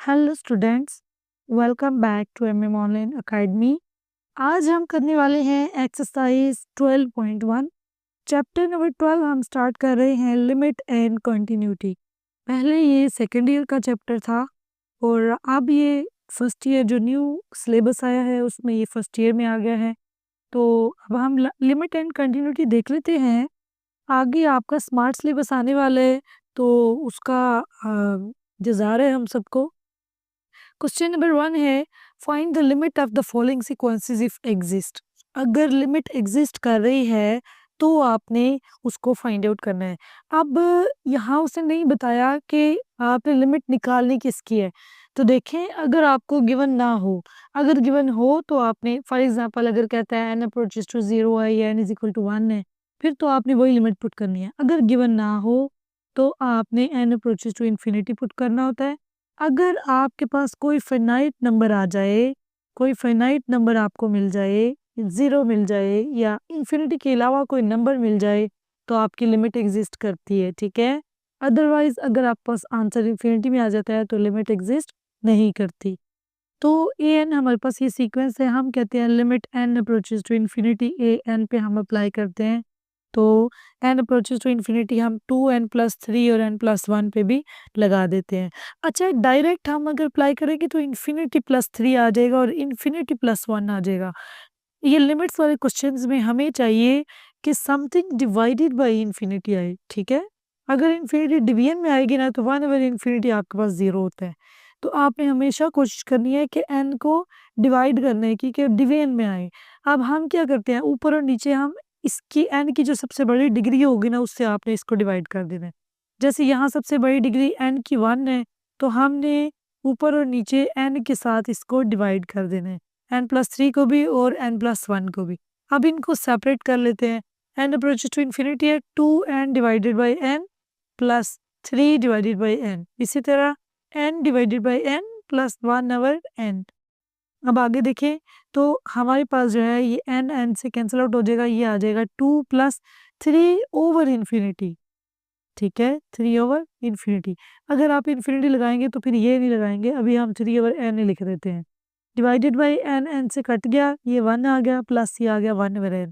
Hello students, welcome back to MM online academy. आज हम करने वाले हैं एक्सरसाइज 12.1 चैप्टर नंबर 12। हम स्टार्ट कर रहे हैं लिमिट एंड कंटिन्यूटी। पहले ये सेकेंड ईयर का चैप्टर था और अब ये फर्स्ट ईयर जो न्यू सिलेबस आया है उसमें ये फर्स्ट ईयर में आ गया है। तो अब हम लिमिट एंड कंटिन्यूटी देख लेते हैं। आगे आपका स्मार्ट सिलेबस आने वाला है तो उसका इंतज़ार है हम सबको। क्वेश्चन नंबर 1 है, find the limit of the following sequences if exist. अगर लिमिट एग्जिस्ट कर रही है तो आपने उसको फाइंड आउट करना है। अब यहाँ उसने नहीं बताया कि आपने लिमिट निकालनी किसकी है। तो देखें, अगर आपको गिवन ना हो, अगर गिवन हो तो आपने फॉर एग्जांपल अगर कहता है n अप्रोचेस टू 0 है या n इज इक्वल टू 1 है, फिर तो आपने वही लिमिट पुट करनी है। अगर गिवन ना हो तो आपने n approaches to infinity put करना होता है। अगर आपके पास कोई फाइनाइट नंबर आ जाए, कोई फाइनाइट नंबर आपको मिल जाए, 0 मिल जाए या इन्फिनिटी के अलावा कोई नंबर मिल जाए तो आपकी लिमिट एग्जिस्ट करती है, ठीक है। अदरवाइज अगर आपके पास आंसर इन्फिनिटी में आ जाता है तो लिमिट एग्जिस्ट नहीं करती। तो ए एन हमारे पास ये सीक्वेंस है, हम कहते हैं limit n approaches to infinity, a n पे हम अप्लाई करते हैं। तो एन अप्रोचेस टू इन्फिनिटी हम 2n+3 और n+1 पे भी लगा देते हैं। अच्छा, डायरेक्ट हम अगर अप्लाई करेंगे तो इन्फिनिटी +3 आ जाएगा और इन्फिनिटी +1 आ जाएगा। ये लिमिट्स वाले क्वेश्चंस में हमें चाहिए कि समथिंग डिवाइडेड बाय इन्फिनिटी आए, ठीक है। अगर इन्फिनिटी डिवीजन में आएगी ना तो 1/इन्फिनिटी आपके पास 0 होता है। तो आपने हमेशा कोशिश करनी है कि n को डिवाइड करने की, कि डिवीजन में आए। अब हम क्या करते हैं, ऊपर और नीचे हम इसकी n की जो सबसे बड़ी डिग्री होगी ना उससे आपने इसको डिवाइड कर देना है। जैसे यहाँ सबसे बड़ी डिग्री n की 1 है तो हमने ऊपर और नीचे n के साथ इसको डिवाइड कर देना है, n+3 को भी और n+1 को भी। अब इनको सेपरेट कर लेते हैं। n अप्रोचेस टू इन्फिनिटी है 2n divided by n plus 3 divided by n। इसी तरह n divided by n plus 1/n। अब आगे देखें तो हमारे पास जो है ये n से कैंसिल आउट हो जाएगा, ये आ जाएगा 2 + 3/इन्फिनिटी, ठीक है, 3/इन्फिनिटी। अगर आप इन्फिनिटी लगाएंगे तो फिर ये नहीं लगाएंगे, अभी हम 3/n ही लिख देते हैं। डिवाइडेड बाई n से कट गया, ये 1 आ गया प्लस ये आ गया 1/n।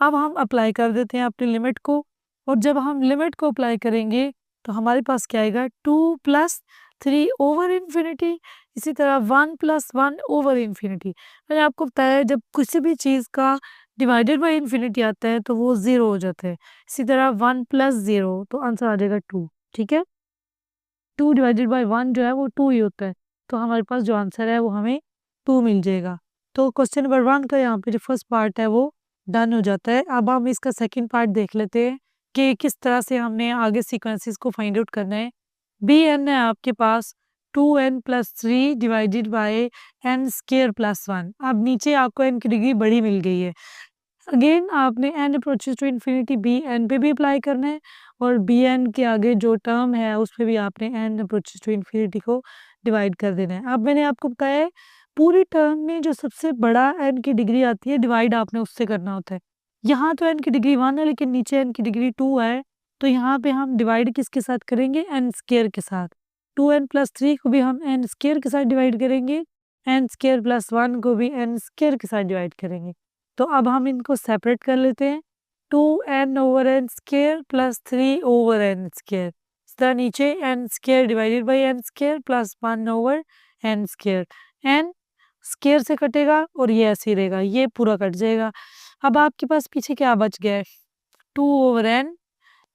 अब हम अप्लाई कर देते हैं अपनी लिमिट को, और जब हम लिमिट को अप्लाई करेंगे तो हमारे पास क्या आएगा, 2 + 3/इन्फिनिटी। इसी तरह 1 + 1/इन्फिनिटी। मैंने आपको बताया जब किसी भी चीज़ का डिवाइडेड बाई इन्फिनिटी आता है तो वो 0 हो जाता है। इसी तरह 1 + 0 तो आंसर आ जाएगा 2, ठीक है। 2 डिवाइडेड बाई 1 जो है वो 2 ही होता है, तो हमारे पास जो आंसर है वो हमें 2 मिल जाएगा। तो क्वेश्चन नंबर 1 का यहाँ पे जो फर्स्ट पार्ट है वो डन हो जाता है। अब हम इसका सेकंड पार्ट देख लेते हैं कि किस तरह से हमने आगे सीक्वेंसेस को फाइंड आउट करना है। बी एन है आपके पास 2n+3 डिवाइडेड बाय n² + 1। अब नीचे आपको n की डिग्री बड़ी मिल गई है। अगेन आपने n approaches to infinity b n पे भी अप्लाई करना है, और बी एन के आगे जो टर्म है उस पर भी आपने n अप्रोचेस टू इन्फिनिटी को डिवाइड कर देना है। अब मैंने आपको बताया है पूरी टर्म में जो सबसे बड़ा n की डिग्री आती है डिवाइड आपने उससे करना होता है। यहाँ तो n की डिग्री 1 है लेकिन नीचे n की डिग्री 2 है, तो यहाँ पे हम डिवाइड किसके साथ करेंगे, n² के साथ। 2n+3 को भी हम n² के साथ डिवाइड करेंगे, n² + 1 को भी n² के साथ डिवाइड करेंगे। तो अब हम इनको सेपरेट कर लेते हैं, 2n/n² + 3/n²। इस तरह नीचे n² divided by n² + 1/n²। n square से कटेगा और ये ऐसे ही रहेगा, ये पूरा कट जाएगा। अब आपके पास पीछे क्या बच गया है, 2/n,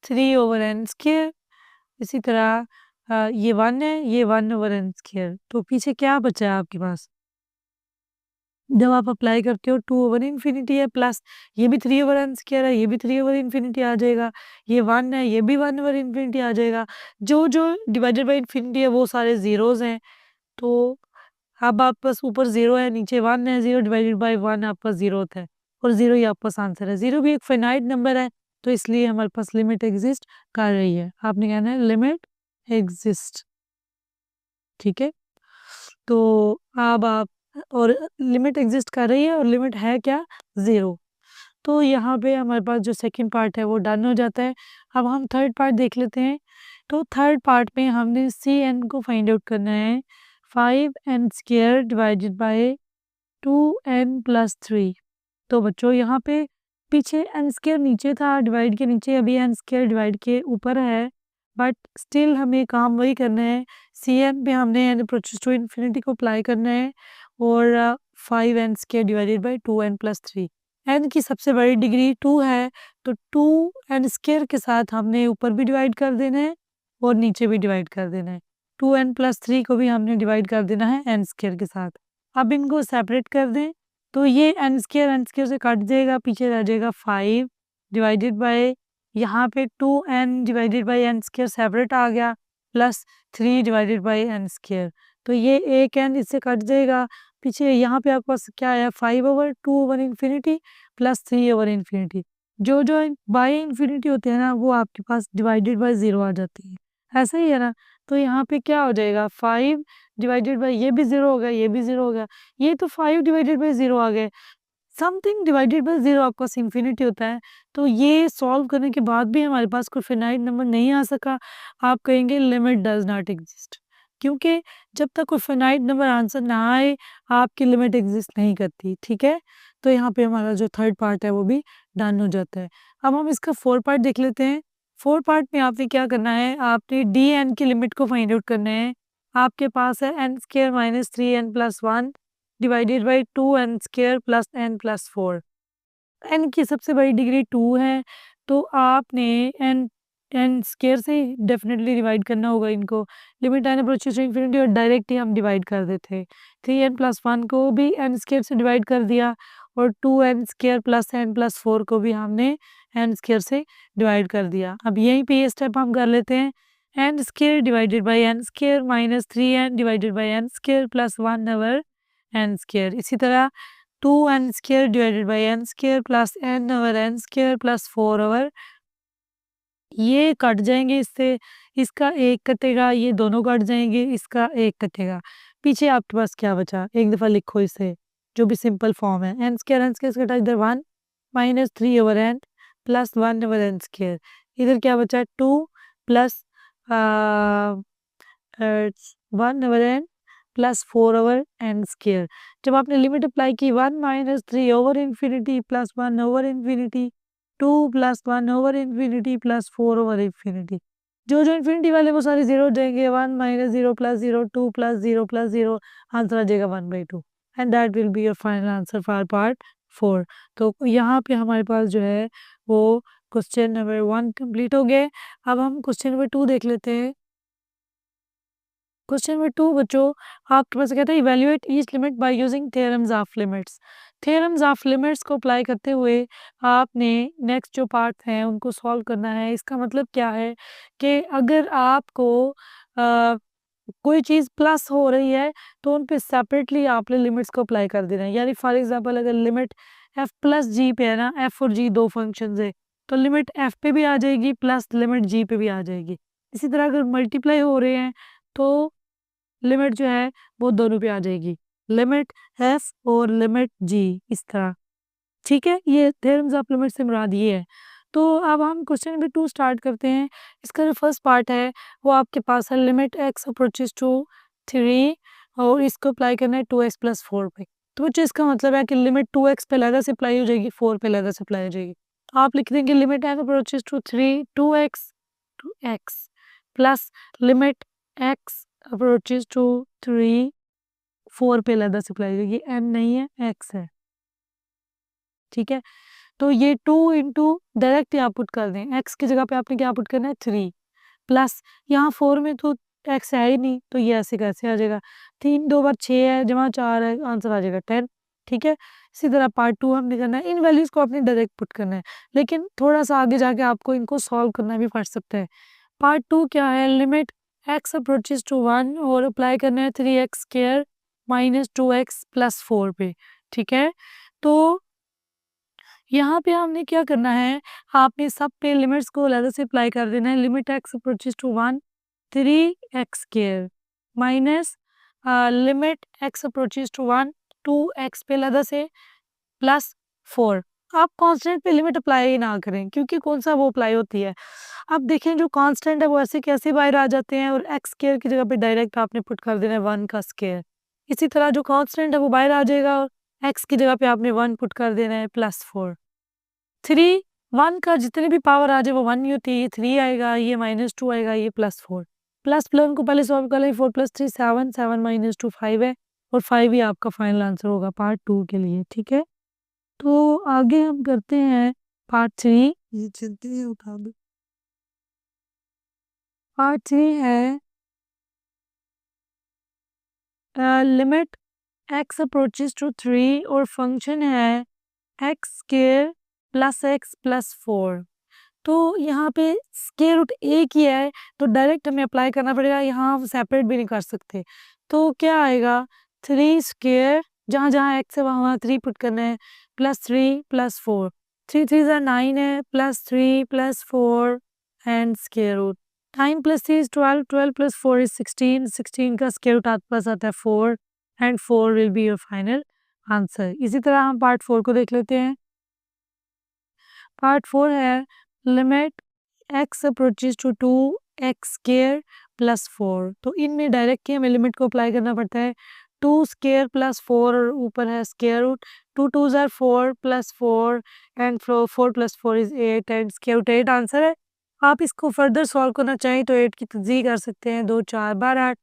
3/n²। इसी तरह ये 1 है, ये 1/n²। तो पीछे क्या बचा है आपके पास, जब आप अप्लाई करते हो 2/इन्फिनिटी है प्लस ये भी 3/n² है, ये भी 3/इन्फिनिटी आ जाएगा, ये 1 है, ये भी 1/इन्फिनिटी आ जाएगा। जो जो डिवाइडेड बाई इन्फिनिटी है वो सारे ज़ीरोज़ हैं। तो अब आपके पास ऊपर 0 है, नीचे 1 है, 0 डिवाइडेड बाई 1 आपके पास 0 होता है, और 0 ही आपके पास आंसर है। 0 भी एक फाइनाइट नंबर है, तो इसलिए हमारे पास लिमिट एग्जिस्ट कर रही है। आपने कहना है लिमिट एग्जिस्ट, ठीक है। तो अब आप, और लिमिट एग्जिस्ट कर रही है और लिमिट है क्या, 0। तो यहाँ पे हमारे पास जो सेकंड पार्ट है वो डन हो जाता है। अब हम थर्ड पार्ट देख लेते हैं। तो थर्ड पार्ट में हमने सी एन को फाइंड आउट करना है 5n² डिवाइडेड बाय 2n+3। तो बच्चों यहाँ पे पीछे n² नीचे था डिवाइड के नीचे, अभी n² डिवाइड के ऊपर है, बट स्टिल हमें काम वही करना है। Cn पे हमने n अप्रोचेस टू इन्फिनिटी को अप्लाई करना है और 5n² divided by 2n+3। n की सबसे बड़ी डिग्री 2 है, तो 2n² के साथ हमने ऊपर भी डिवाइड कर देना है और नीचे भी डिवाइड कर देना है। 2n+3 को भी हमने डिवाइड कर देना है n² के साथ। अब इनको सेपरेट कर दें, तो ये n² से कट जाएगा, पीछे रह जाएगा 5 डिवाइडेड बाय, यहाँ पे 2n divided by n² separate आ गया, प्लस 3 डिवाइडेड बाय n²। तो ये एक n इससे कट जाएगा, पीछे यहाँ पे आपके पास क्या आया 5/2/∞ प्लस 3/∞। जो बाय इन्फिनिटी होते हैं ना, वो आपके पास डिवाइडेड बाय 0 आ जाती है, ऐसा ही है ना। तो यहाँ पे क्या हो जाएगा 5 डिवाइडेड बाय, ये भी 0 हो गया, ये भी 0 हो गया, ये तो 5 डिवाइडेड बाय 0 आ गए। समथिंग डिवाइडेड बाय 0 आपका इन्फिनिटी होता है, तो ये सॉल्व करने के बाद भी हमारे पास कोई फिनाइट नंबर नहीं आ सका, आप कहेंगे लिमिट डज नॉट एग्जिस्ट, क्योंकि जब तक कोई फिनाइट नंबर आंसर ना आए आपकी लिमिट एग्जिस्ट नहीं करती। ठीक है, तो यहाँ पे हमारा जो थर्ड पार्ट है वो भी डन हो जाता है। अब हम इसका 4 पार्ट देख लेते हैं। 4 पार्ट में आपने क्या करना है, आपने dn की लिमिट को फाइंड आउट करना है। आपके पास है n² - 3n+1 divided by 2n² plus n+4। n की सबसे बड़ी डिग्री 2 है, तो आपने n² से डेफिनेटली डिवाइड करना होगा इनको। Limit n approaches to infinity और डायरेक्ट ही हम डिवाइड कर देते। 3n+1 को भी n² से डिवाइड कर दिया और 2n² प्लस n+4 को भी हमने n² से डिवाइड कर दिया। अब यहीं पे ये स्टेप हम कर लेते हैं। n² divided by n² minus 3n divided by n² plus 1/n²। इसी तरह 2n² divided by n² plus n/n² plus 4/, ये कट जाएंगे इससे, इसका एक कटेगा, ये दोनों कट जाएंगे, इसका एक कटेगा। पीछे आपके पास क्या बचा, एक दफ़ा लिखो इसे, जो भी सिंपल फॉर्म है। n² कटा इधर 1 माइनस 3/n प्लस 1/n²। इधर क्या बचा 2 प्लस 1/n प्लस 4/n²। जब आपने लिमिट अप्लाई की 1 माइनस 3/∞ प्लस 1/∞, 2 प्लस 1/∞ प्लस 4/∞। जो इन्फिनिटी वाले वो सारे 0 हो जाएंगे। 1 minus 0 plus 0, 2 plus 0 plus 0, answer आ जाएगा 1/2 and that will be your final answer for part 4। तो यहाँ पे हमारे पास जो है वो क्वेश्चन नंबर 1 कंप्लीट हो गए। अब हम क्वेश्चन नंबर 2 देख लेते हैं। क्वेश्चन नंबर 2 बच्चों आपके पास कहता है evaluate each limit by using theorems of limits. Theorems of limits को अप्लाई करते हुए आपने नेक्स्ट जो पार्ट हैं उनको सॉल्व करना है। इसका मतलब क्या है कि अगर आपको कोई चीज़ प्लस हो रही है तो उन पे सेपरेटली आपने लिमिट्स को अप्लाई कर देना है। यानी फॉर एग्जांपल अगर लिमिट f प्लस जी पे है ना, f और g दो फंक्शंस है, तो लिमिट f पे भी आ जाएगी प्लस लिमिट g पे भी आ जाएगी। इसी तरह अगर मल्टीप्लाई हो रहे हैं तो लिमिट जो है वो दोनों पे आ जाएगी, लिमिट f और लिमिट g, इस तरह। ठीक है, ये थ्योरम्स ऑफ लिमिट से मुराद ये है। तो अब हम क्वेश्चन नंबर 2 स्टार्ट करते हैं। इसका जो फर्स्ट पार्ट है वो आपके पास है लिमिट x अप्रोचेस टू 3 और इसको अप्लाई करना है 2x प्लस 4 पे। तो बच्चों इसका मतलब है कि लिमिट 2x पे अलग से अप्लाई हो जाएगी, 4 पे अलग से अप्लाई हो जाएगी। आप लिख देंगे limit x approaches to 3 2x plus limit x approaches to 3 4 पे अलग से अप्लाई हो जाएगी। m नहीं है, x है। ठीक है, तो ये 2 इंटू डायरेक्ट यहाँ पुट कर दें, x की जगह पे आपने क्या पुट करना है 3 प्लस यहाँ 4 में तो x है ही नहीं, तो ये ऐसे कैसे आ जाएगा। 3 2 बार 6 है, जमा 4 है, आंसर आ जाएगा 10। ठीक है, इसी तरह पार्ट 2 हमने करना है, इन वैल्यूज़ को आपने डायरेक्ट पुट करना है, लेकिन थोड़ा सा आगे जाके आपको इनको सॉल्व करना भी पड़ सकता है। पार्ट 2 क्या है, लिमिट x अप्रोचेस टू 1 और अप्लाई करना है 3x² माइनस 2x प्लस 4 पे। ठीक है, तो यहाँ पे हमने क्या करना है, आपने सब पे लिमिट्स को अलग से अप्लाई कर देना है। Limit x approaches to 1 3x² minus limit x approaches to 1 2x पे अलग से प्लस 4 आप कांस्टेंट पे लिमिट अप्लाई ही ना करें, क्योंकि कौन सा वो अप्लाई होती है। अब देखें जो कांस्टेंट है वो ऐसे कैसे बाहर आ जाते हैं, और एक्स स्क्वायर की जगह पे डायरेक्ट आपने पुट कर देना है 1 का स्क्वायर। इसी तरह जो कांस्टेंट है वो बाहर आ जाएगा, और एक्स की जगह पे आपने 1 पुट कर देना है +4। 3 1 का जितनी भी पावर आ जाए वो 1 नहीं होती है, ये 3 आएगा, ये -2 आएगा, ये +4। +1 को पहले सॉल्व कर लें, 4 + 3 7, 7 - 2 5 है, और 5 ही आपका फाइनल आंसर होगा पार्ट 2 के लिए, ठीक है। तो आगे हम करते हैं पार्ट 3। ये चलते हैं, उठा दो। पार्ट 3 है लिमिट x अप्रोचेस टू 3 और फंक्शन है x square plus x plus 4। तो यहाँ पे स्क्वायर रूट एक ही है, तो डायरेक्ट हमें अप्लाई करना पड़ेगा, यहाँ हम सेपरेट भी नहीं कर सकते। तो क्या आएगा, 3 स्क्वायर, जहाँ जहाँ x है वहाँ वहाँ 3 पुट करना है, +3 + 4, 3 3 ज़ा 9 है, +3 + 4 and square root. 9 + 3 is 12, 12 + 4 is 16, 16 का स्क्वायर रूट आपके पास आता है 4, and 4 will be your final answer. इसी तरह हम पार्ट 4 को देख लेते हैं। पार्ट 4 है limit x approaches to 2 x square plus 4। तो इनमें डायरेक्टली हमें लिमिट को अप्लाई करना पड़ता है। 2 स्क्वायर प्लस 4 और ऊपर है square root, 2 2s are 4 + 4 and 4 + 4 is 8 and square root 8 answer है। आप इसको फर्दर सॉल्व करना चाहें तो 8 की तज़ीह कर सकते हैं, 2 4 12 8,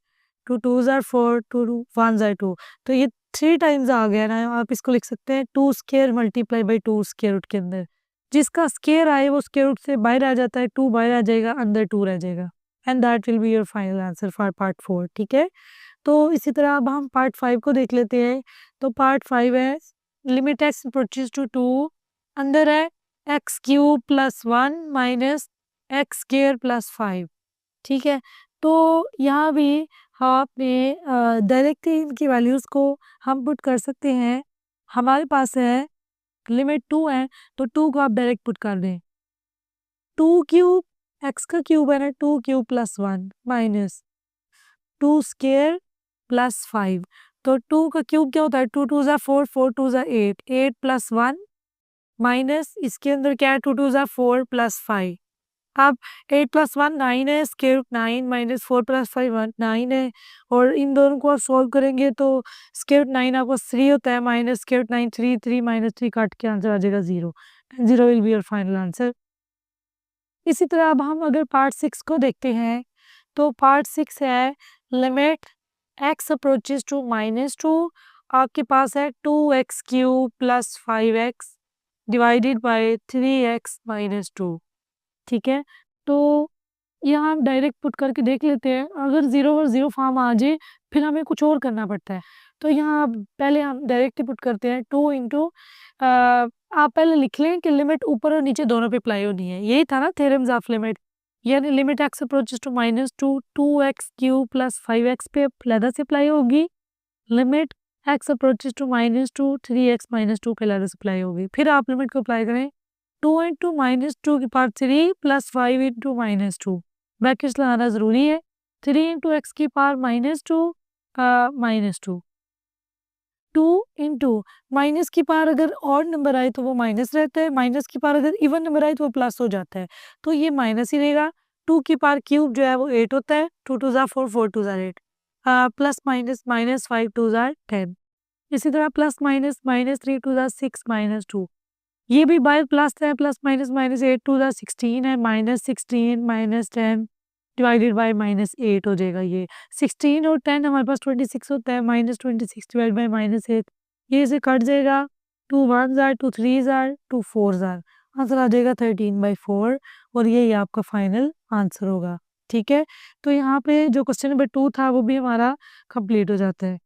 2 2s are 4, 2 1s are 2। तो ये 3 टाइम्स आ गया ना, आप इसको लिख सकते हैं 2 square multiply by 2 square root के अंदर। जिसका स्क्वायर आए वो स्क्वायर रूट से बाहर आ जाता है, 2 बाहर आ जाएगा, अंदर 2 रह जाएगा, and that will be your final answer for part 4, ठीक है। तो इसी तरह अब हम पार्ट 5 को देख लेते हैं। तो पार्ट 5 है लिमिट x अप्रोचेस टू 2, अंदर है x³ + 1 माइनस x स्क्वायर + 5, ठीक है। तो यहाँ भी आपने डायरेक्टली इनकी वैल्यूज़ को हम पुट कर सकते हैं। हमारे पास है लिमिट 2 है, तो 2 को आप डायरेक्ट पुट कर दें। 2³ x का क्यूब है ना, 2³ + 1 माइनस 2 स्क्वायर + 5। तो 2 का क्यूब क्या होता है, 2 2 ज़ा 4, 4 2 ज़ा 8, 8 + 1 माइनस इसके अंदर क्या है, 2 2 ज़ा 4 + 5। अब 8 + 1 9 है, स्क्वायर रूट 9 माइनस 4 + 5 9 है, और इन दोनों को आप सॉल्व करेंगे तो स्क्वायर रूट 9 आपको 3 होता है, माइनस स्क्वायर रूट 9 3, 3 - 3 काट के आंसर आ जाएगा 0, 0 will be your final answer. इसी तरह अब हम अगर पार्ट 6 को देखते हैं, तो पार्ट 6 है लिमिट x अप्रोचेस टू -2, आपके पास है 2x³ + 5x divided by 3x - 2, ठीक है। तो यहाँ हम डायरेक्ट पुट करके देख लेते हैं, अगर 0 और 0 फॉर्म आ जाए फिर हमें कुछ और करना पड़ता है। तो यहाँ पहले हम डायरेक्ट ही पुट करते हैं 2 इंटू, आप पहले लिख लें कि लिमिट ऊपर और नीचे दोनों पे अप्लाई होनी है, यही था ना थ्योरम्स ऑफ लिमिट, यानी limit x approaches to -2 2x³ + 5x पे अलग से अप्लाई होगी, limit x approaches to -2 3x - 2 पे अलग से अप्लाई होगी। फिर आप लिमिट को अप्लाई करें 2 इंटू -2 की पावर 3 + 5 इंटू -2, ब्रैकेट्स लगाना ज़रूरी है, 3 इंटू x की पावर -2 -2, 2 इंटू माइनस की पावर अगर ऑड नंबर आए तो वो माइनस रहता है, माइनस की पावर अगर इवन नंबर आए तो वो प्लस हो जाता है, तो ये माइनस ही रहेगा। 2 की पावर क्यूब जो है वो 8 होता है, 2 2 ज़ा 4, 4 2 ज़ा 8, प्लस माइनस -5 2 ज़ा 10। इसी तरह प्लस माइनस -3 2 ज़ा 6 -2, ये भी बाय प्लस है, प्लस माइनस -8 2 ज़ा 16 है, -16 -10 डिवाइडेड बाय -8 हो जाएगा ये। 16 और 10 हमारे पास 26 होता है, -26 डिवाइड बाय -8, ये इसे कट जाएगा, 2 1s are 2 3s are 2 4s are, answer आ जाएगा 13/4, और यही आपका फाइनल आंसर होगा, ठीक है। तो यहाँ पे जो क्वेश्चन नंबर 2 था वो भी हमारा कंप्लीट हो जाता है।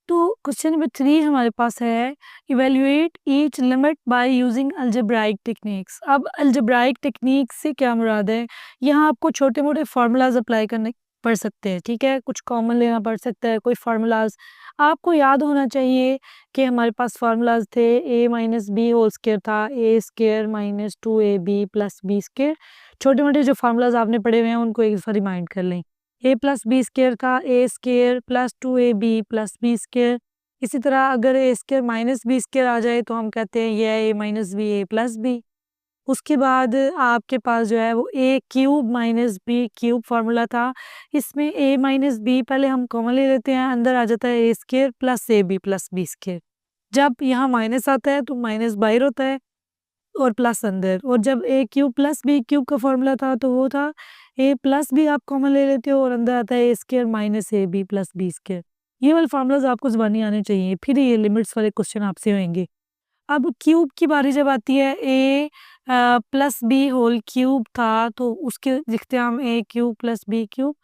तो क्वेश्चन नंबर 3 हमारे पास है evaluate each limit by using algebraic techniques. अब अलजेब्राइक टेक्निक से क्या मुराद है, यहाँ आपको छोटे मोटे फार्मूलाज अप्लाई करने पड़ सकते हैं, ठीक है, कुछ कॉमन लेना पड़ सकता है, कोई फार्मूलाज आपको याद होना चाहिए कि हमारे पास फार्मूलाज थे, a - b होल स्क्वायर था, a² - 2ab + b स्क्वायर। छोटे मोटे जो फार्मूलाज आपने पढ़े हुए हैं उनको एक दफ़ा रिमाइंड कर लें। a + b स्क्वायर का a² + 2ab + b स्क्वायर इसी तरह अगर A square minus B square आ जाए तो हम कहते हैं ये है A minus B A plus B. उसके बाद आपके पास जो है वो A cube minus B cube formula था। इसमें ए माइनस बी पहले हम कॉमन ले लेते हैं, अंदर आ जाता है A square plus A B plus B square. जब यहाँ माइनस आता है तो माइनस बाहर होता है और प्लस अंदर। और जब A cube plus B cube का फॉर्मूला था तो वो था ए प्लस बी आप कॉमन ले लेते हो और अंदर आता है A square minus A B plus B square. ये वाले फार्मूलाज आपको ज़बानी आने चाहिए, फिर ये लिमिट्स वाले क्वेश्चन आपसे होंगे। अब क्यूब की बारी जब आती है, A plus B whole cube था तो उसके लिखते हैं हम A cube plus B cube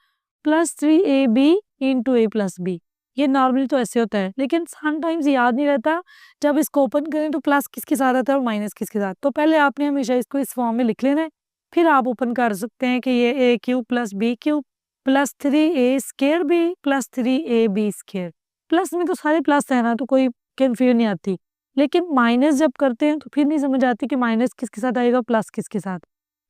plus 3ab into A plus B. ये नॉर्मली तो ऐसे होता है, लेकिन समटाइम्स याद नहीं रहता। जब इसको ओपन करें तो प्लस किसके साथ आता है और माइनस किसके साथ। तो पहले आपने हमेशा इसको इस फॉर्म में लिख लेना है, फिर आप ओपन कर सकते हैं कि ये A cube plus B cube plus 3a square B plus 3ab square. Plus में तो सारे प्लस है ना, तो कोई कन्फ्यूजन नहीं आती। लेकिन माइनस जब करते हैं तो फिर नहीं समझ आती कि माइनस किसके साथ आएगा प्लस किसके साथ।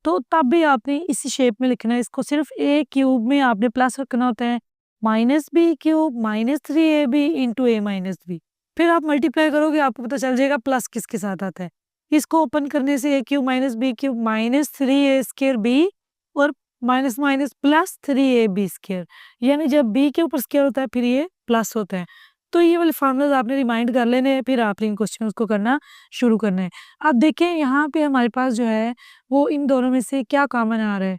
तो तब भी आपने इसी शेप में लिखना है इसको, सिर्फ ए क्यूब में आपने प्लस रखना होता है minus B cube minus 3ab into A minus B. फिर आप मल्टीप्लाई करोगे आपको पता चल जाएगा प्लस किसके साथ आता है। इसको ओपन करने से A cube minus B cube minus 3a square B और minus minus plus 3ab square, यानी जब बी के ऊपर स्क्वायर होता है फिर ये प्लस होता है। तो ये वाले फार्मूलाज आपने रिमाइंड कर लेने हैं, फिर आपने इन क्वेश्चंस को करना शुरू करना है। अब देखें यहाँ पे हमारे पास जो है वो इन दोनों में से क्या कॉमन आ रहा है।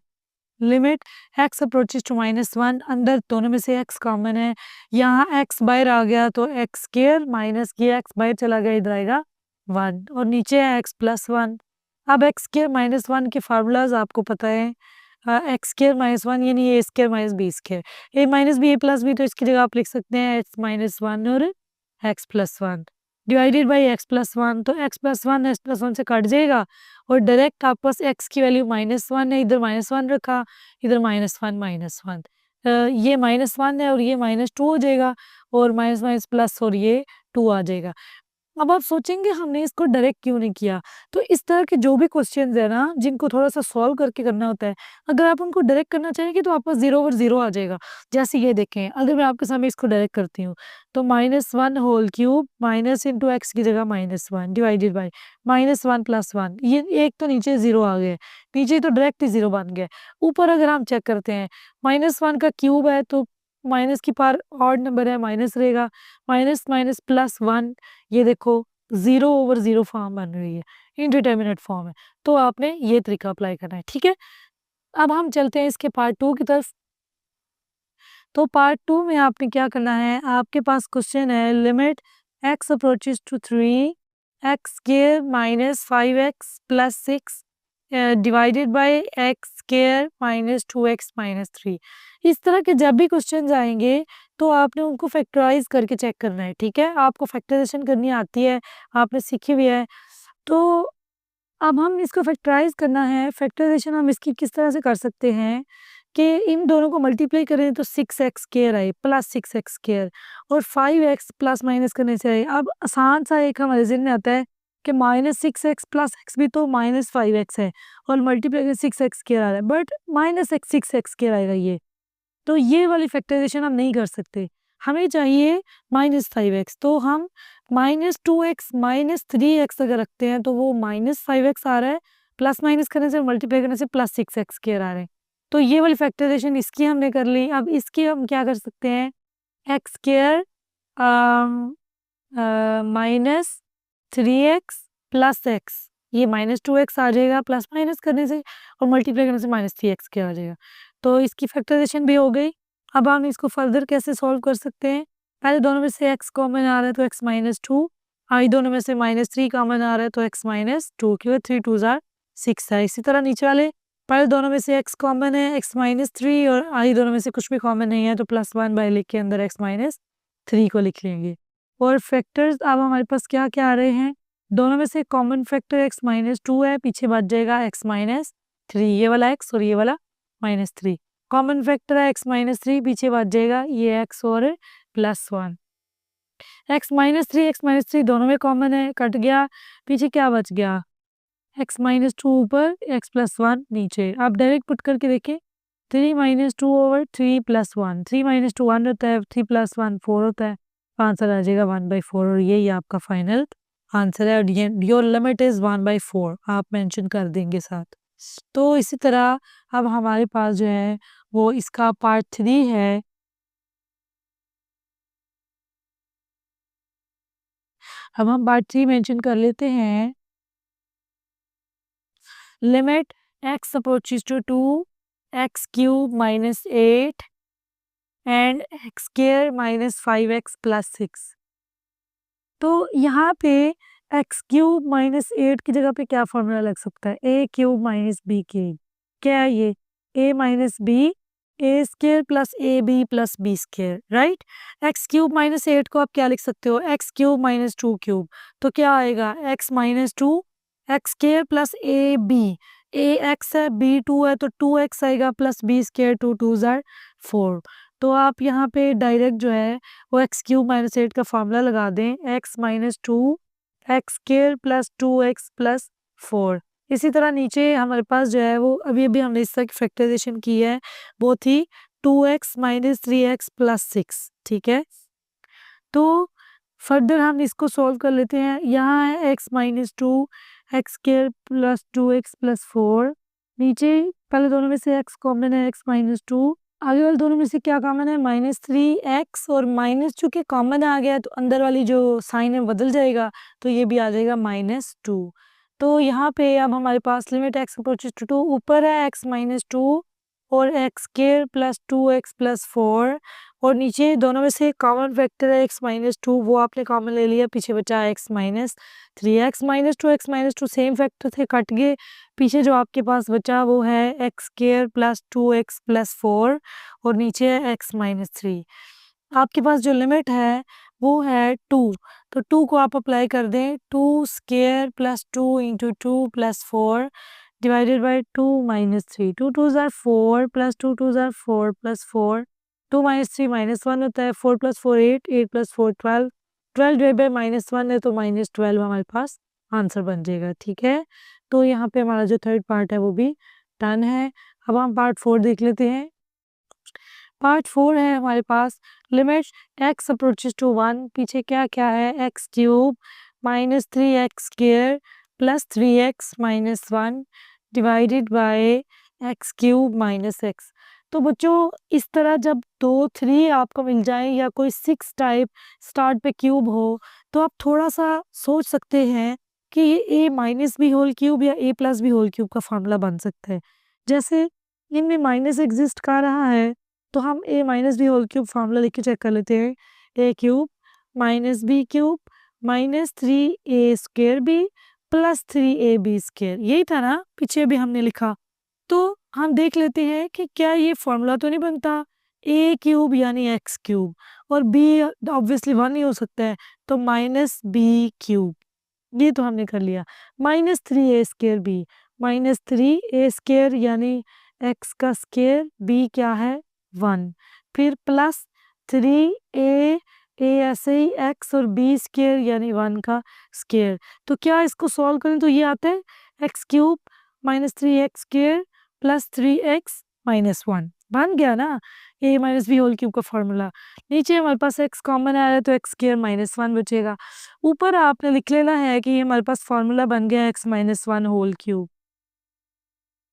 लिमिट x अप्रोचेस टू -1, अंदर दोनों में से x कॉमन है। यहाँ x बाहर आ गया तो x स्क्वायर माइनस ये x बाहर चला गया, इधर आएगा 1 और नीचे है x प्लस 1। अब x स्क्वायर माइनस 1 के फार्मूलाज आपको पता है, एक्स स्क्वायर माइनस 1 यानी ए square minus B square. A minus B A plus B, तो इसकी जगह आप लिख सकते हैं एक्स माइनस 1 और x plus 1 divided by x plus 1। तो एक्स प्लस 1 एक्स प्लस 1 से कट जाएगा और डायरेक्ट आपके पास एक्स की वैल्यू -1 है, इधर -1 रखा, इधर -1 ये -1 है और ये -2 हो जाएगा और माइनस माइनस प्लस और ये 2 आ जाएगा। अब आप सोचेंगे हमने इसको डायरेक्ट क्यों नहीं किया। तो इस तरह के जो भी क्वेश्चंस है ना जिनको थोड़ा सा सॉल्व करके करना होता है, अगर आप उनको डायरेक्ट करना चाहेंगे तो आपका 0 ओवर 0 आ जाएगा। जैसे ये देखें, अगर मैं आपके सामने इसको डायरेक्ट करती हूँ तो -1 whole cube minus into x की जगह -1 डिवाइडेड बाई -1 प्लस 1, ये एक तो नीचे 0 आ गया, नीचे तो डायरेक्ट ही 0 बन गया। ऊपर अगर हम चेक करते हैं -1 का क्यूब है तो माइनस की पावर ऑड नंबर है, माइनस रहेगा, माइनस माइनस प्लस 1, ये देखो 0 ओवर 0 फॉर्म बन रही है, इनडिटर्मिनेट फॉर्म है। तो आपने ये तरीका अप्लाई करना है, ठीक है। अब हम चलते हैं इसके पार्ट 2 की तरफ। तो पार्ट 2 में आपने क्या करना है, आपके पास क्वेश्चन है limit x approaches to 3 x square minus 5x plus 6 divided by x square minus 2x minus 3। इस तरह के जब भी क्वेश्चन आएंगे तो आपने उनको फैक्टराइज करके चेक करना है, ठीक है। आपको फैक्टराइजेशन करनी आती है, आपने सीखी हुई है। तो अब हम इसको फैक्टराइज करना है। फैक्टराइजेशन हम इसकी किस तरह से कर सकते हैं कि इन दोनों को मल्टीप्लाई करें तो 6x स्क्वायर आए प्लस 6x स्क्वायर और 5x प्लस माइनस करने से आए। अब आसान सा एक हमारे ज़हन में आता है कि -6x प्लस x भी तो -5x है और मल्टीप्लाई करें 6x स्क्वायर आ रहा है, बट -6x स्क्वायर आएगा ये। तो ये वाली फैक्टराइजेशन हम नहीं कर सकते, हमें चाहिए -5x। तो हम -2x -3x अगर रखते हैं तो वो -5x आ रहा है, प्लस माइनस करने से मल्टीप्लाई करने से प्लस 6x स्क्वायर आ रहे हैं। तो ये वाली फैक्टराइजेशन इसकी हमने कर ली। अब इसकी हम क्या कर सकते हैं, x square -3x plus x, ये -2x आ जाएगा प्लस माइनस करने से और मल्टीप्लाई करने से -3x स्क्वायर आ जाएगा। तो इसकी फैक्टराइजेशन भी हो गई। अब हम इसको फर्दर कैसे सॉल्व कर सकते हैं, पहले दोनों में से x कॉमन आ रहा है तो x -2, आई दोनों में से -3 कॉमन आ रहा है तो x -2, क्योंकि 3 2 ज़ार 6 है। इसी तरह नीचे वाले पहले दोनों में से x कॉमन है, x -3 और आई दोनों में से कुछ भी कॉमन नहीं है तो +1 बाय लिख के अंदर x -3 को लिख लेंगे। और फैक्टर्स अब हमारे पास क्या क्या आ रहे हैं, दोनों में से कॉमन फैक्टर x -2 है, पीछे बच जाएगा x -3, ये वाला x और ये वाला -3। कॉमन फैक्टर है x -3, पीछे बच जाएगा ये x और +1। x -3 दोनों में कॉमन है, कट गया, पीछे क्या बच गया x -2 ऊपर x +1 नीचे। आप डायरेक्ट पुट करके देखें 3 -2 ओवर 3 + 1, 3 -2 1 होता है, 3 + 1 4 होता है। आंसर आ जाएगा 1/4 और ये आपका फाइनल आंसर है। योर लिमिट इज 1/4 आप मेंशन कर देंगे साथ। तो इसी तरह अब हमारे पास जो है वो इसका पार्ट 3 है। अब हम पार्ट 3 मेंशन कर लेते हैं। Limit x approaches to 2 x cube minus 8 and x square minus 5x plus 6। तो यहाँ पे x क्यूब माइनस 8 की जगह पे क्या फॉर्मूला लग सकता है? a cube minus B cube. क्या है ये? a minus B a square plus A B plus B square, right. X cube minus 8 को आप क्या लिख सकते हो? X cube minus 2 cube. तो क्या आएगा? X minus 2 x square plus A b. A x है, बी 2 है, तो 2x आएगा प्लस बी स्क्वायर, 2 2 ज़ार 4। तो आप यहाँ पे डायरेक्ट जो है वो एक्स क्यूब माइनस 8 का फॉर्मूला लगा दें। X minus 2 x square plus 2x plus 4। इसी तरह नीचे हमारे पास जो है वो अभी अभी हमने इस तरह की फैक्टराइजेशन की है, वो थी 2x माइनस 3x प्लस 6, ठीक है। तो फर्दर हम इसको सॉल्व कर लेते हैं। यहाँ है x minus 2 x square plus 2x plus 4। नीचे पहले दोनों में से x कॉमन है, x माइनस 2। आगे वाले दोनों में से क्या कॉमन है? माइनस 3x, और माइनस चूंकि कॉमन आ गया तो अंदर वाली जो साइन है बदल जाएगा, तो ये भी आ जाएगा -2। तो यहाँ पे अब हमारे पास लिमिट x अप्रोचेस टू 2, ऊपर है x माइनस 2 और x square plus 2x plus 4, और नीचे दोनों में से कॉमन फैक्टर है x माइनस 2, वो आपने कॉमन ले लिया, पीछे बचा x minus 3। X minus 2 same factor थे, कट गए। पीछे जो आपके पास बचा वो है x square plus 2x plus 4 और नीचे है x माइनस 3। आपके पास जो लिमिट है वो है 2, तो 2 को आप अप्लाई कर दें। 2 square plus 2 into 2 plus 4 divided by 2 minus 3। 2 2 are 4 plus 2 2 are 4 plus 4, 2 minus 3 -1 होता है। 4 प्लस 4 8, 8 प्लस 4 12, 12 डिवाइड बाई -1 है तो -12 हमारे पास आंसर बन जाएगा, ठीक है। तो यहाँ पे हमारा जो थर्ड पार्ट है वो भी डन है। अब हम पार्ट 4 देख लेते हैं। पार्ट 4 है हमारे पास लिमिट x अप्रोचेस टू 1। पीछे क्या क्या है? x cube minus 3x square plus 3x minus 1 divided by x cube minus x। तो बच्चों इस तरह जब 2 3 आपको मिल जाए या कोई 6 टाइप स्टार्ट पे क्यूब हो, तो आप थोड़ा सा सोच सकते हैं कि ये a minus b whole cube या a plus B whole cube का फॉर्मूला बन सकता है। जैसे इनमें माइनस एग्जिस्ट कर रहा है, तो हम a minus b whole cube formula लिख के चेक कर लेते हैं। a cube minus B cube minus 3a square B plus 3ab square, यही था ना पीछे भी हमने लिखा। तो हम देख लेते हैं कि क्या ये फॉर्मूला तो नहीं बनता a क्यूब यानी x क्यूब, और b ऑब्वियसली 1 ही हो सकता है, तो माइनस बी क्यूब, ये तो हमने कर लिया। Minus 3a square b, minus 3a square यानी x का स्क्वायर, b क्या है 1, फिर प्लस 3a ऐसे ही x और b स्क्वायर यानी 1 का स्क्वायर। तो क्या इसको सॉल्व करें तो ये आता है x cube minus 3x square plus 3x minus 1, बन गया ना a minus b whole cube का फॉर्मूला। नीचे हमारे पास x कॉमन आ रहा है तो x स्क्वायर माइनस 1 बचेगा। ऊपर आपने लिख लेना है कि हमारे पास फॉर्मूला बन गया x माइनस 1 होल क्यूब।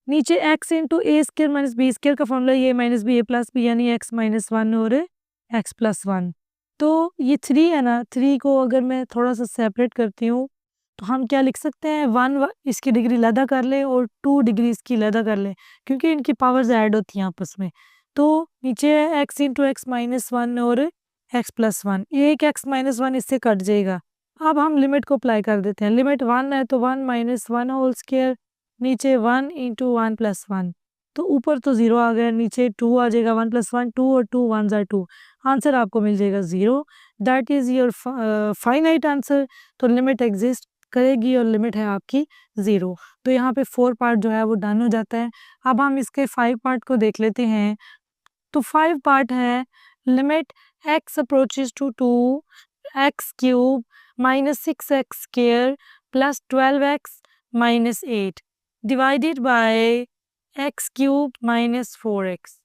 नीचे x इंटू ए स्क्वायर माइनस बी स्क्वायर का फॉर्मूला ये minus B A plus B यानी x माइनस 1 और x प्लस 1। तो ये 3 है ना, 3 को अगर मैं थोड़ा सा सेपरेट करती हूँ तो हम क्या लिख सकते हैं? 1 इसकी डिग्री लदा कर लें और 2 डिग्री इसकी लदा कर लें, क्योंकि इनकी पावर्स ऐड होती हैं आपस में। तो नीचे है x इंटू एक्स माइनस 1 और x प्लस 1, एक x माइनस 1 इससे कट जाएगा। अब हम लिमिट को अप्लाई कर देते हैं। लिमिट 1 है तो 1 माइनस 1 होल स्क्वायर, नीचे 1 इंटू 1 प्लस 1, तो ऊपर तो 0 आ गया, नीचे 2 आ जाएगा। 1 प्लस 1 2 और 2 1 ज़ार 2, आंसर आपको मिल जाएगा 0। That is your finite answer. तो लिमिट एग्जिस्ट करेगी और लिमिट है आपकी 0। तो यहाँ पे 4 पार्ट जो है वो डन हो जाता है। अब हम इसके 5 पार्ट को देख लेते हैं। तो 5 पार्ट है limit x approaches to 2 x cube minus 6x square plus 12x minus 8 divided by x cube minus 4x।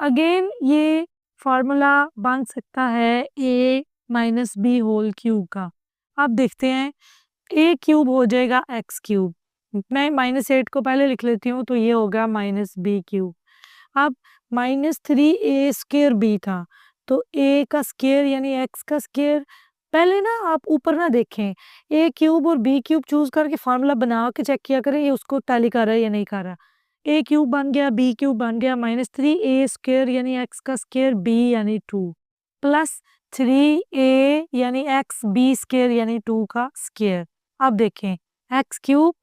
Again ये फार्मूला बन सकता है a minus b whole cube का। अब देखते हैं, ए क्यूब हो जाएगा एक्स क्यूब, मैं -8 को पहले लिख लेती हूँ, तो ये हो गया माइनस बी क्यूब। अब -3a² बी था, तो ए का स्क्वायर यानी एक्स का स्क्वायर। पहले ना आप ऊपर ना देखें, ए क्यूब और बी क्यूब चूज करके फार्मूला बना के चेक किया करें ये उसको टैली कर रहा है या नहीं कर रहा। ए क्यूब बन गया, बी क्यूब बन गया, -3a² यानी एक्स का स्क्वायर, बी यानी 2, प्लस 3a यानी एक्स बी स्क्वायर यानी 2 का स्क्वायर। अब देखें, एक्स क्यूब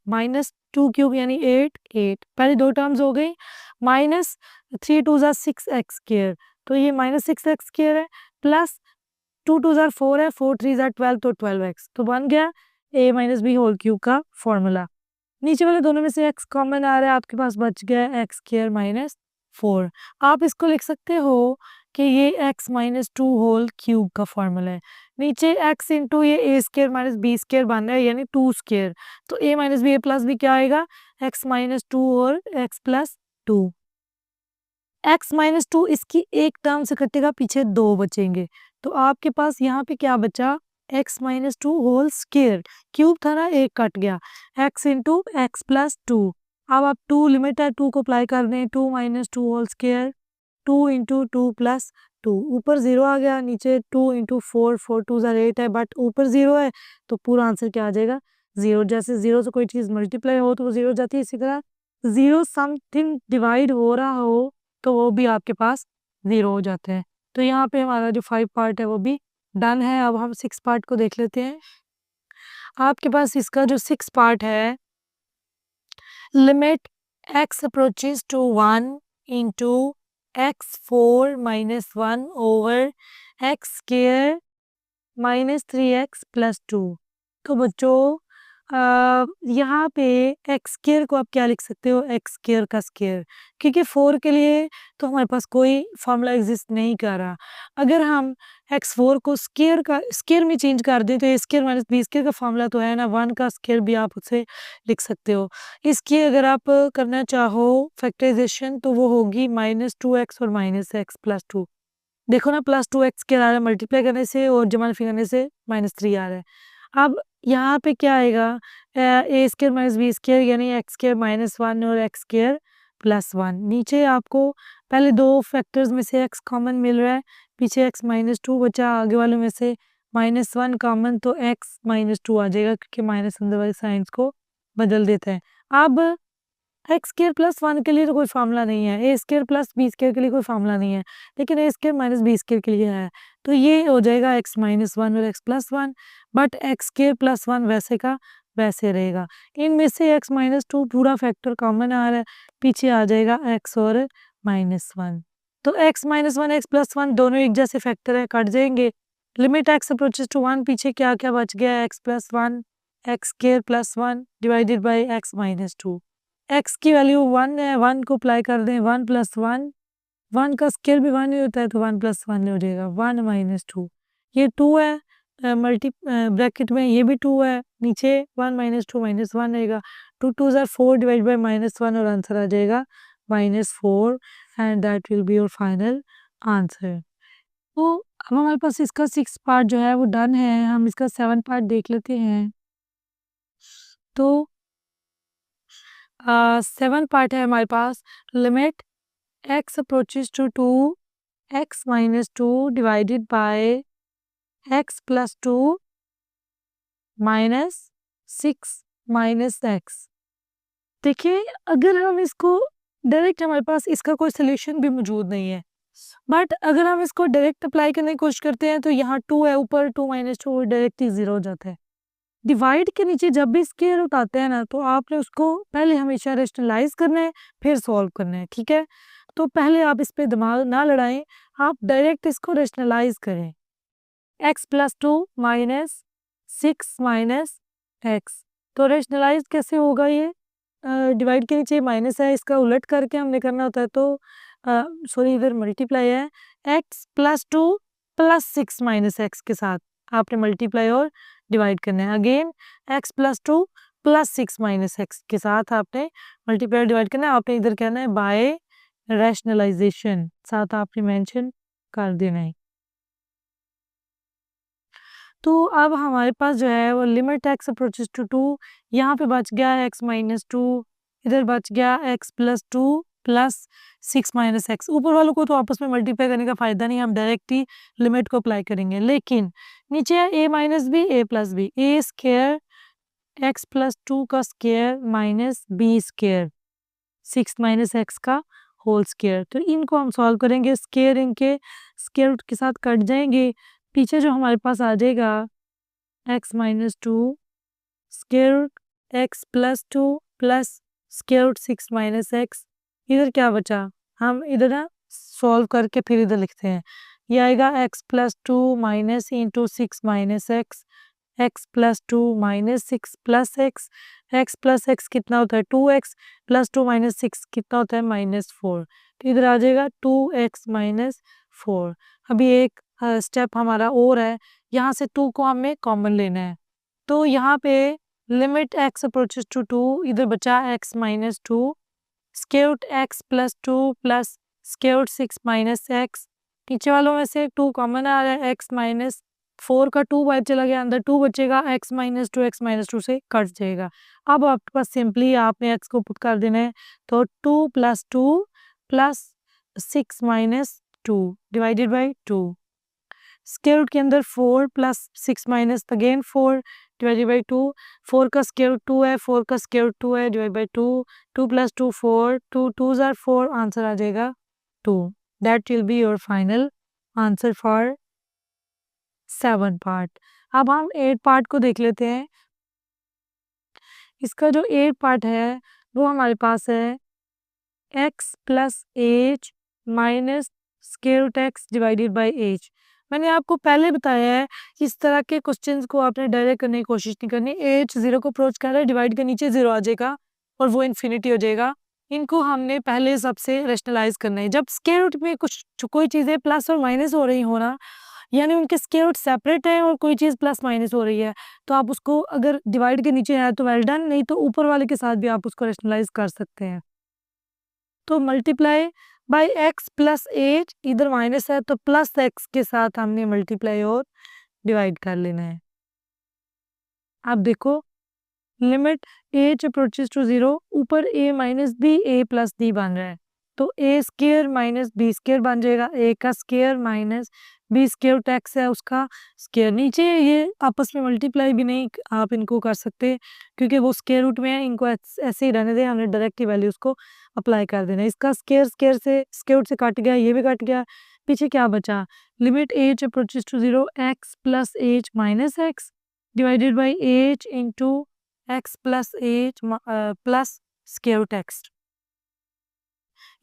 -2 क्यूब यानी 8 पहले दो टर्म्स हो गई, -3 2 6 एक्स स्क्वायर, तो ये -6 एक्स स्क्वायर है, प्लस 2 2 4 है, 4 3 12, तो 12x, तो बन गया a minus b whole cube का फॉर्मूला। नीचे वाले दोनों में से x कॉमन आ रहा है, आपके पास बच गया एक्स स्क्वायर -4। आप इसको लिख सकते हो कि ये x -2 होल क्यूब का फॉर्मूला है। नीचे x इंटू ये a square minus B square बन रहा है यानी 2 स्क्वायर, तो a minus b, a plus b क्या आएगा, x -2 और x प्लस 2। x -2 इसकी एक टर्म से कटेगा, पीछे 2 बचेंगे, तो आपके पास यहाँ पे क्या बचा, x -2 होल स्क्वायर, क्यूब था ना, एक कट गया, x इंटू एक्स प्लस 2। अब आप 2 लिमिट है, 2 को अप्लाई कर दें, 2 -2 होल स्क्वायर, 2 इंटू 2 प्लस 2, ऊपर 0 आ गया, नीचे 2 इंटू 4, 4 2 8 है, बट ऊपर 0 है, तो पूरा आंसर क्या आ जाएगा, 0। जैसे 0 से कोई चीज़ मल्टीप्लाई हो तो वो 0 जाती है, इसी तरह 0 समथिंग डिवाइड हो रहा हो तो वो भी आपके पास 0 हो जाते हैं। तो यहाँ पे हमारा जो 5 पार्ट है वो भी डन है। अब हम 6 पार्ट को देख लेते हैं। आपके पास इसका जो 6 पार्ट है, limit x approaches to 1 into x4 - 1 over x square -3x plus 2। तो बच्चों यहाँ पे एक्स स्क्वायर को आप क्या लिख सकते हो, एक्स स्क्वायर का स्क्वायर, क्योंकि 4 के लिए तो हमारे पास कोई फॉर्मूला एग्जिस्ट नहीं कर रहा। अगर हम x4 को स्क्वायर में चेंज कर दें तो ए स्क्वायर माइनस बी स्क्वायर का फॉर्मूला तो है ना, 1 का स्क्वायर भी आप उसे लिख सकते हो। इसकी अगर आप करना चाहो फैक्टराइजेशन तो वो होगी -2x और -x प्लस 2। देखो ना, प्लस 2x के आ रहा है मल्टीप्लाई करने से और जमा करने से -3 आ रहा है। अब यहाँ पे क्या आएगा, ए स्क्वायर माइनस बी स्क्वायर यानी एक्स स्क्वायर -1 और एक्स स्क्वायर प्लस 1। नीचे आपको पहले दो फैक्टर्स में से x कॉमन मिल रहा है, पीछे x -2 बचा, आगे वालों में से -1 कॉमन, तो x -2 आ जाएगा क्योंकि माइनस अंदर वाले साइंस को बदल देता है। अब एक्स स्क्वायर प्लस 1 के लिए तो कोई फॉर्मूला नहीं है, A square plus B square के लिए कोई फॉर्मूला नहीं है, लेकिन ए स्क्वायर माइनस बी स्क्वायर के लिए है, तो ये हो जाएगा x -1 और x plus 1, but x square plus 1 वैसे का वैसे रहेगा। इनमें से x -2 पूरा फैक्टर कॉमन आ रहा है, पीछे आ जाएगा x और -1, तो x -1 x प्लस 1 दोनों एक जैसे फैक्टर है, कट जाएंगे। लिमिट x अप्रोचेस टू 1, पीछे क्या क्या बच गया, x plus 1 x square plus 1 divided by x -2। x की वैल्यू 1 है, 1 को अप्लाई कर दें, 1 प्लस 1, 1 का स्क्वायर भी 1 ही होता है, तो 1 प्लस 1 हो जाएगा 1 -2। ये 2 है, ब्रैकेट में ये भी 2 है, नीचे 1 -2 -1 रहेगा, 2 2 4 डिवाइड बाई -1 और आंसर आ जाएगा -4 and that will be your final answer. तो अब हमारे पास इसका 6 पार्ट जो है वो डन है। हम इसका 7 पार्ट देख लेते हैं। तो 7 पार्ट है हमारे पास, limit x approaches to 2 x -2 divided by x plus 2 -6 x। देखिए, अगर हम इसको डायरेक्ट, हमारे पास इसका कोई सोल्यूशन भी मौजूद नहीं है, बट अगर हम इसको डायरेक्ट अप्लाई करने की कोशिश करते हैं तो यहाँ 2 है, ऊपर 2 -2 डायरेक्ट ही 0 हो जाता है। डिवाइड के नीचे जब भी स्क्वायर उठाते हैं ना, तो आपने उसको पहले हमेशा रेशनलाइज करना है, फिर सॉल्व करना है, ठीक है। तो पहले आप इस पे दिमाग ना लड़ाएं, आप डायरेक्ट इसको रेशनलाइज करें। x प्लस 2 -6 x, तो रेशनलाइज कैसे होगा ये, डिवाइड के नीचे माइनस है, इसका उलट करके हमने करना होता है, तो सॉरी इधर मल्टीप्लाई है, x प्लस 2 प्लस 6 -x के साथ आपने मल्टीप्लाई और डिवाइड करना है। Again x plus 2 plus 6 -x के साथ आपने मल्टीप्लाई डिवाइड करना है। आपने इधर कहना है बाय रैशनलाइजेशन, साथ आपने मेंशन कर देना है। तो अब हमारे पास जो है वो लिमिट x अप्रोचेस टू 2, यहाँ पे बच गया x माइनस 2, इधर बच गया x plus 2 plus 6 minus x. ऊपर वालों को तो आपस में मल्टीप्लाई करने का फायदा नहीं, हम डायरेक्ट ही लिमिट को अप्लाई करेंगे। लेकिन नीचे है a minus b a plus b, a square x plus 2 का square minus B square 6 minus x का होल स्क्वायर। तो इनको हम सॉल्व करेंगे, स्क्वायर इनके स्क्वायर रूट के साथ कट जाएंगे। पीछे जो हमारे पास आ जाएगा x minus 2 square root x plus 2 plus square root 6 minus x. इधर क्या बचा, हम इधर ना सॉल्व करके फिर इधर लिखते हैं। ये आएगा x plus 2 minus into 6 minus x, x plus 2 minus 6 plus x, x plus x कितना होता है 2x प्लस 2 माइनस 6 कितना होता है माइनस 4। तो इधर आ जाएगा 2x माइनस 4। अभी एक स्टेप हमारा और है, यहाँ से 2 को हमें कॉमन लेना है। तो यहाँ पे लिमिट x अप्रोचेस टू 2, इधर बचा x minus 2 square root x plus 2 plus square root 6 minus x. नीचे वालों में से 2 कॉमन आ रहा है, x माइनस 4 का 2 बाहर चला गया, अंदर 2 बचेगा, x माइनस 2 से कट जाएगा। अब आपके पास सिंपली आपने x को पुट कर देना है, तो 2 plus 2 plus 6 minus 2 divided by 2। Square root के अंदर 4 plus 6 minus again 4 divided by 2। 4 का स्क्वायर रूट 2 है, 4 का स्क्वायर रूट 2 है, divide by 2। 2 plus 2 4, 2 2s are 4, answer आ जाएगा 2। That will be your final answer for 7 part. अब हम 8 पार्ट को देख लेते हैं। इसका जो 8 पार्ट है वो हमारे पास है x plus h minus square root x divided by h. मैंने आपको पहले बताया है इस तरह के क्वेश्चंस को आपने डायरेक्ट करने की कोशिश नहीं करनी। एच 0 को अप्रोच कर रहा है, डिवाइड के नीचे 0 आ जाएगा और वो इन्फिनिटी हो जाएगा। इनको हमने पहले सबसे रेशनलाइज करना है। जब स्क्वायर रूट में कुछ कोई चीज़ें प्लस और माइनस हो रही हो ना, यानी उनके स्क्वायर रूट सेपरेट है और कोई चीज़ प्लस माइनस हो रही है, तो आप उसको अगर डिवाइड के नीचे है तो वेल डन, नहीं तो ऊपर वाले के साथ भी आप उसको रेशनलाइज कर सकते हैं। तो multiply by x plus H, इधर माइनस है तो प्लस x के साथ हमने मल्टीप्लाई और डिवाइड कर लेना है। अब देखो लिमिट h अप्रोचेस टू 0, ऊपर a minus b a plus d बन रहा है, तो a square minus B square बन जाएगा। a का square minus B square root x है उसका स्क्वायर। नीचे ये आपस में मल्टीप्लाई भी नहीं आप इनको कर सकते क्योंकि वो स्क्वायर रूट में है, इनको ऐसे ही रहने दें, हमने डायरेक्ट वैल्यूज को अप्लाई कर देना। इसका स्क्वायर स्क्वायर से स्क्वायर रूट से कट गया, ये भी कट गया, पीछे क्या बचा, limit h approaches to 0 x plus h minus x divided by h into x plus h plus square root x.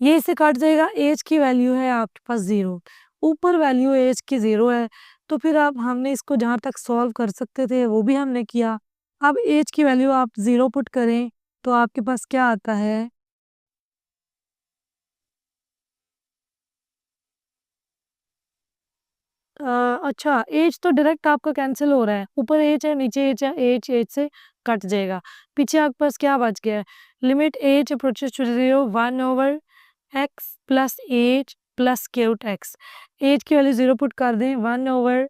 ये इसे काट जाएगा, एज की वैल्यू है आपके पास 0, ऊपर वैल्यू एज की 0 है, तो फिर आप हमने इसको जहाँ तक सॉल्व कर सकते थे वो भी हमने किया। अब एज की वैल्यू आप 0 पुट करें तो आपके पास क्या आता है, अच्छा एज तो डायरेक्ट आपका कैंसिल हो रहा है, ऊपर एज है नीचे एज है, एज से कट जाएगा। पीछे आपके पास क्या बच गया है, limit h approaches to 0 1 over x plus h plus square root x. H की वैल्यू 0 पुट कर दें, 1 over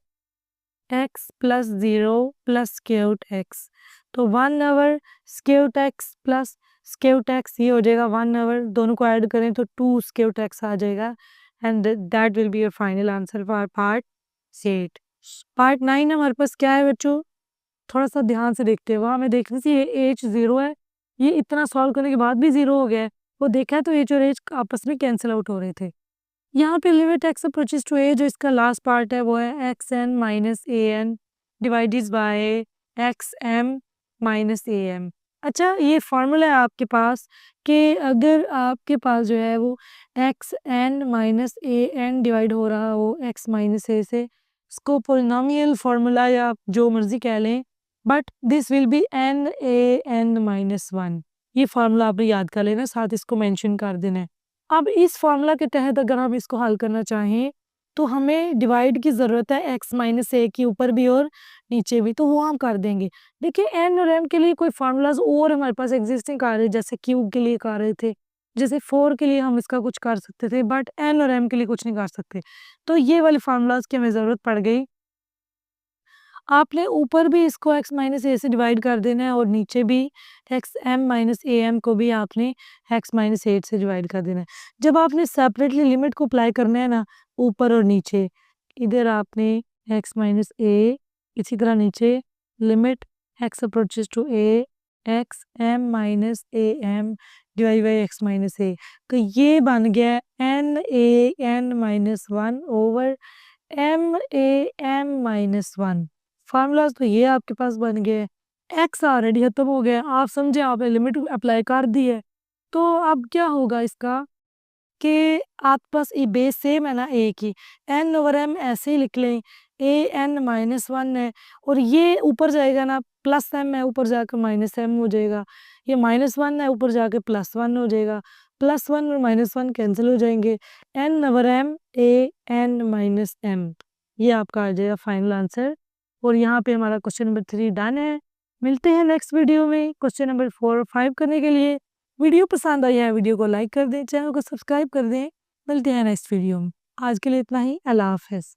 x plus 0 plus square root x, तो 1 over square root x plus square root x, ये हो जाएगा 1 ओवर, दोनों को add करें तो 2 स्क्वायर रूट एक्स आ जाएगा। And that will be your final answer for part 8। Part 9 हमारे पास क्या है बच्चों, थोड़ा सा ध्यान से देखते हुए हमें देखने से ये एच 0 है, ये इतना सॉल्व करने के बाद भी 0 हो गया है, वो देखा है तो एच और एच आपस में कैंसिल आउट हो रहे थे। यहाँ पे limit x approaches to a, जो इसका लास्ट पार्ट है वो है x n minus a n divided by x M minus A m. अच्छा ये फॉर्मूला है आपके पास कि अगर आपके पास जो है वो x n minus a N divide हो रहा हो एक्स माइनस ए से, इसको पोलिनोमियल फार्मूला या आप जो मर्जी कह लें, but this will be n A N minus 1। ये फार्मूला आपने याद कर लेना, साथ इसको मेंशन कर देना है। अब इस फार्मूला के तहत अगर हम इसको हल करना चाहें तो हमें डिवाइड की ज़रूरत है एक्स माइनस ए के ऊपर भी और नीचे भी, तो वो हम कर देंगे। देखिए एन और एम के लिए कोई फार्मूलाज और हमारे पास एग्जिस्टिंग कर रहे, जैसे क्यूब के लिए कर रहे थे, जैसे 4 के लिए हम इसका कुछ कर सकते थे, बट एन और एम के लिए कुछ नहीं कर सकते, तो ये वाली फार्मूलाज की हमें ज़रूरत पड़ गई। आपने ऊपर भी इसको x माइनस ए से डिवाइड कर देना है और नीचे भी एक्स एम माइनस ए एम को भी आपने x माइनस 8 से डिवाइड कर देना है। जब आपने सेपरेटली लिमिट को अप्लाई करना है ना ऊपर और नीचे, इधर आपने x माइनस ए, इसी तरह नीचे limit x approaches to A X M minus A M divide by X minus A, तो ये बन गया N A N minus 1 over M A M minus 1। Formulas तो ये आपके पास बन गए। एक्स ऑलरेडी खत्म हो गया, आप समझे, आपने लिमिट अप्लाई कर दी है। तो अब क्या होगा इसका कि आपके पास ये बेस सेम है ना ए की, एन ओवर एम ऐसे ही लिख लें, ए एन माइनस 1 है और ये ऊपर जाएगा ना प्लस एम है, ऊपर जाकर माइनस एम हो जाएगा, ये माइनस 1 है ऊपर जाके प्लस 1 हो जाएगा, प्लस 1 और माइनस 1 कैंसिल हो जाएंगे, n over M a N minus m, ये आपका आ जाएगा फाइनल आंसर। और यहाँ पे हमारा क्वेश्चन नंबर 3 डन है। मिलते हैं नेक्स्ट वीडियो में क्वेश्चन नंबर 4 और 5 करने के लिए। वीडियो पसंद आई है वीडियो को लाइक कर दें, चैनल को सब्सक्राइब कर दें। मिलते हैं नेक्स्ट वीडियो में। आज के लिए इतना ही। अल्लाह हाफ़िज़।